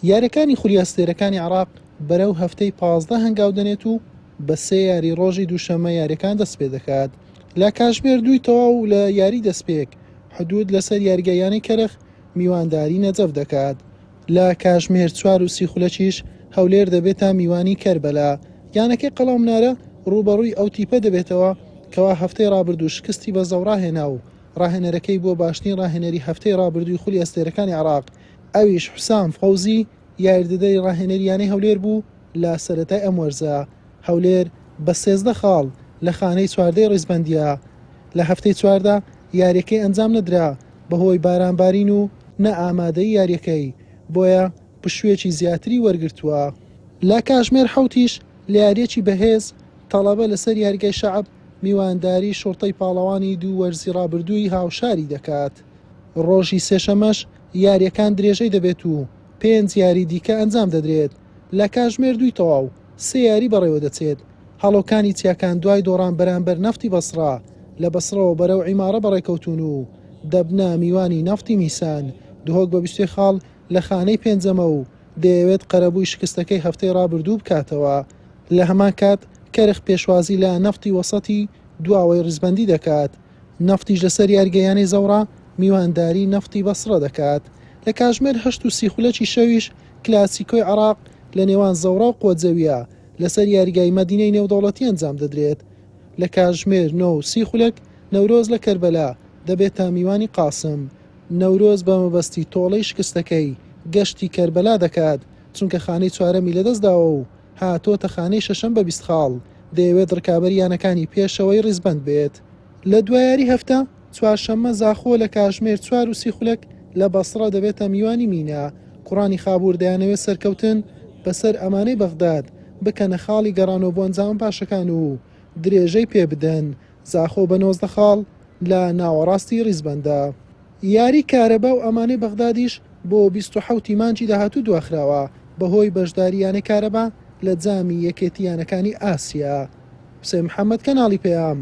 یاریەکانی خولیاستێرەکانی عێراق بەرەو هەفتەی 15 هەنگاو دەنێت و بە 3 یاری ڕۆژی دووشەممە یاریەکان دەست پێ دەکات. لە کاتژمێر 2 تەواو لە یاری دەستپێک حدود لەسەر یاریگەیانی کەرخ میوانداری نەجەف دەکات. لە کاتژمێر 4 و 30 خولەکیش هەولێر دەبێتە میوانی کەربەلا. یانەکەی قەڵاو منارە ڕوبەڕووی ئەو تیپە دەبێتەوە کەوا هەفتەی ڕابردوو شکستی بە زەوڕاهێنا و ڕاهێنەرەکەی بۆ باشترین ڕاهێنەری هەفتەی ڕابردووی خولیاستێرەکانی عێراق ئەویش حوسام فەوزی یاریدەدەری ڕاهێنەریانەی هەولێر بوو. لە سەرەتای ئەم وەرزە هەولێر بە 13 خاڵ لە خانەی چواردەی ڕێزبەندیە. لە هەفتەی چواردا یاریەکەی ئەنجام نەدرا بەهۆی بارانبارین و نەئامادەی یاریەکەی، بۆیە پشوێکی زیاتری وەرگرتووە. لە کاتژمێر 7 لە یاریەکی بەهێز تەڵەبە لەسەر یاریگای شەعب میوانداری شۆرتەی پاڵەوانی دوو وەرزی ڕابردووی هاوشاری دەکات. ڕۆژی سێشەمەش یاریەکان درێژەی دەبێت و 5 یاری دیکە ئەنجام دەدرێت. لە کاتژمێر 2 تەواو 3 یاری بەڕێوە دەچێت. هەڵۆکانی چیاکان دوای دۆڕان بەرامبەر نەفتی بەسڕا لە بەسڕەوە بەرەو عیمارە بەڕێکەوتون و دەبنە میوانی نەفتی میسان دهۆک بە 20 خاڵ لە خانەی پێنجەمە و دەیەوێت قەرەبووی شکستەکەی هەفتەی ڕابردوو بکاتەوە. لە هەمان کات کەرخ پێشوازی لە نەفتی وەسەتی دواوەی ڕزبەندی دەکات. نەفتیش لەسەر یارگەیانی زەوڕا میوانداری نەفتی بەسڕە دەکات. لە کاتژمێر 8 و 30 خولەکی شەویش کلاسیکۆی عێراق لە نێوان زەوڕا و قۆجەویە لەسەر یاریگای مەدینەی نێودەوڵەتی ئەنجام دەدرێت. لە کاتژمێر 9 و 30 خولەک نەورۆز لە کەربەلا دەبێتە میوانی قاسم. نەورۆز بە مەبەستی تۆڵەی شکستەکەی گەشتی کەربەلا دەکات چونکە خانەی چوارەمی لەدەستداوە و هاتۆتە خانەی شەشەم بە 20 خاڵ دەیەوێت ڕکابەریانەکانی پێشەوەی ڕیزبەند بێت. لە دوایاری هەفتە چوارشەممە زاخۆ لە کاتژمێر 4 و 30 خولەک لە بەسڕە دەبێتە میوانی مینە. کوڕانی خابوور دەیانەوێت سەرکەوتن بەسەر ئەمانەی بەغداد بکەنە خاڵی گەڕانەوە بۆ ئەنجام پاشەکان و درێژەی پێ بدەن. زاخۆ بە 19 خاڵ لە ناوەڕاستی ڕیزبەندە. یاری کارەبا و ئەمانەی بەغدادیش بۆ 27 مانجی داهاتوو دواخراوە بەهۆی بەشداریانەی کارەبا لە جامی یەکێتیانەکانی ئاسیا. حوسێن محەممەد، کەناڵی پێام.